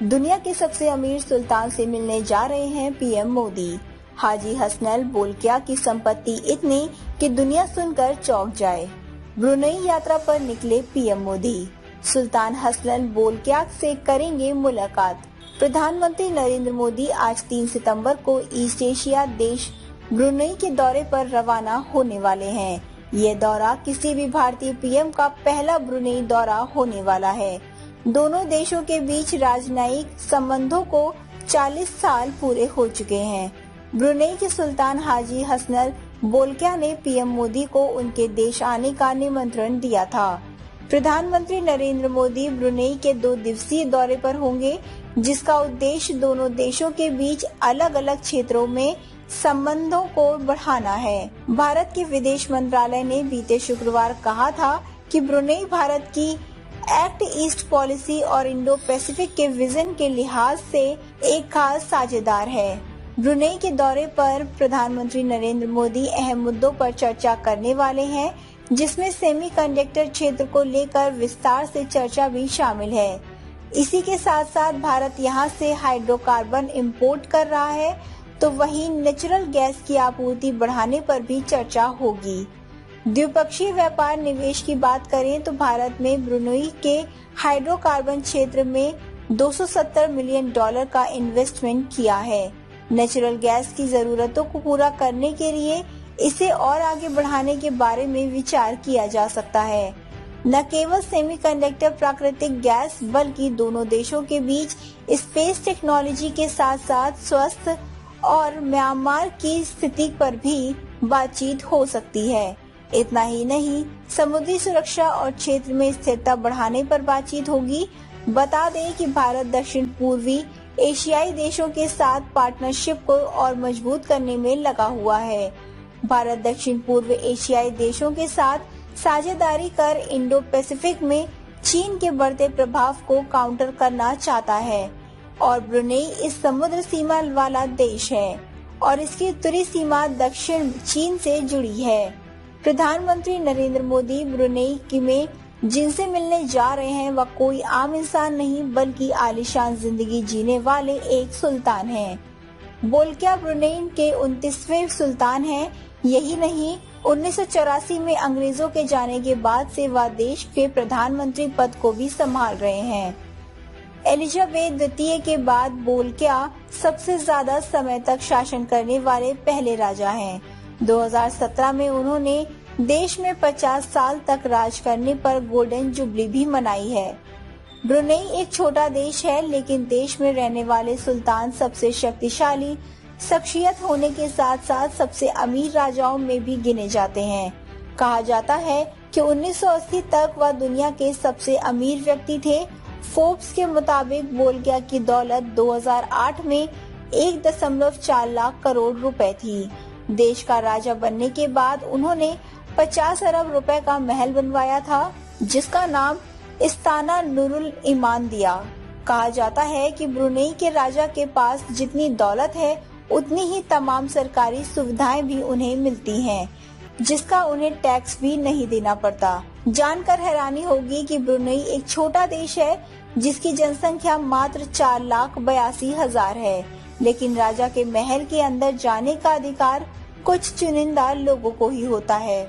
दुनिया के सबसे अमीर सुल्तान से मिलने जा रहे हैं पीएम मोदी। हाजी हसनल बोल्किया की संपत्ति इतनी कि दुनिया सुनकर चौंक जाए। ब्रुनेई यात्रा पर निकले पीएम मोदी। सुल्तान हसनल बोल्किया से करेंगे मुलाकात। प्रधानमंत्री नरेंद्र मोदी आज 3 सितंबर को ईस्ट एशिया देश ब्रुनेई के दौरे पर रवाना होने वाले हैं। ये दौरा किसी भी भारतीय पीएम का पहला ब्रुनेई दौरा होने वाला है। दोनों देशों के बीच राजनयिक संबंधों को 40 साल पूरे हो चुके हैं। ब्रुनेई के सुल्तान हाजी हसनल बोल्किया ने पीएम मोदी को उनके देश आने का निमंत्रण दिया था। प्रधानमंत्री नरेंद्र मोदी ब्रुनेई के 2 दिवसीय दौरे पर होंगे, जिसका उद्देश्य दोनों देशों के बीच अलग अलग क्षेत्रों में संबंधों को बढ़ाना है। भारत के विदेश मंत्रालय ने बीते शुक्रवार कहा था कि ब्रुनेई भारत की एक्ट ईस्ट पॉलिसी और इंडो पैसिफिक के विजन के लिहाज से एक खास साझेदार है। ब्रुनेई के दौरे पर प्रधानमंत्री नरेंद्र मोदी अहम मुद्दों पर चर्चा करने वाले हैं, जिसमें सेमीकंडक्टर क्षेत्र को लेकर विस्तार से चर्चा भी शामिल है। इसी के साथ साथ भारत यहां से हाइड्रोकार्बन इंपोर्ट कर रहा है, तो वहीं नेचुरल गैस की आपूर्ति बढ़ाने पर भी चर्चा होगी। द्विपक्षीय व्यापार निवेश की बात करें तो भारत में ब्रुनेई के हाइड्रोकार्बन क्षेत्र में $270 मिलियन का इन्वेस्टमेंट किया है। नेचुरल गैस की जरूरतों को पूरा करने के लिए इसे और आगे बढ़ाने के बारे में विचार किया जा सकता है। न केवल सेमीकंडक्टर प्राकृतिक गैस बल्कि दोनों देशों के बीच स्पेस टेक्नोलॉजी के साथ साथ स्वास्थ्य और म्यांमार की स्थिति पर भी बातचीत हो सकती है। इतना ही नहीं, समुद्री सुरक्षा और क्षेत्र में स्थिरता बढ़ाने पर बातचीत होगी। बता दें कि भारत दक्षिण पूर्वी एशियाई देशों के साथ पार्टनरशिप को और मजबूत करने में लगा हुआ है। भारत दक्षिण पूर्व एशियाई देशों के साथ साझेदारी कर इंडो पैसिफिक में चीन के बढ़ते प्रभाव को काउंटर करना चाहता है और ब्रुनेई इस समुद्र सीमा वाला देश है और इसकी उत्तरी सीमा दक्षिण चीन से जुड़ी है। प्रधानमंत्री नरेंद्र मोदी ब्रुनेई में जिनसे मिलने जा रहे हैं वह कोई आम इंसान नहीं बल्कि आलीशान जिंदगी जीने वाले एक सुल्तान हैं। बोल्किया ब्रुनेई के 29वें सुल्तान हैं। यही नहीं, 1984 में अंग्रेजों के जाने के बाद से वह देश के प्रधानमंत्री पद को भी संभाल रहे हैं। एलिजाबेथ द्वितीय के बाद बोल्किया सबसे ज्यादा समय तक शासन करने वाले पहले राजा हैं। 2017 में उन्होंने देश में 50 साल तक राज करने पर गोल्डन जुबली भी मनाई है। ब्रुनेई एक छोटा देश है, लेकिन देश में रहने वाले सुल्तान सबसे शक्तिशाली शख्सियत होने के साथ साथ सबसे अमीर राजाओं में भी गिने जाते हैं। कहा जाता है कि 1980 तक वह दुनिया के सबसे अमीर व्यक्ति थे। फोर्ब्स के मुताबिक बोल्किया की दौलत 2008 में 1.4 लाख करोड़ रुपए थी। देश का राजा बनने के बाद उन्होंने 50 अरब रुपए का महल बनवाया था, जिसका नाम इस्ताना नूरुल ईमान दिया। कहा जाता है कि ब्रुनेई के राजा के पास जितनी दौलत है उतनी ही तमाम सरकारी सुविधाएं भी उन्हें मिलती हैं, जिसका उन्हें टैक्स भी नहीं देना पड़ता। जानकर हैरानी होगी कि ब्रुनेई एक छोटा देश है जिसकी जनसंख्या मात्र 4,82,000 है, लेकिन राजा के महल के अंदर जाने का अधिकार कुछ चुनिंदा लोगों को ही होता है।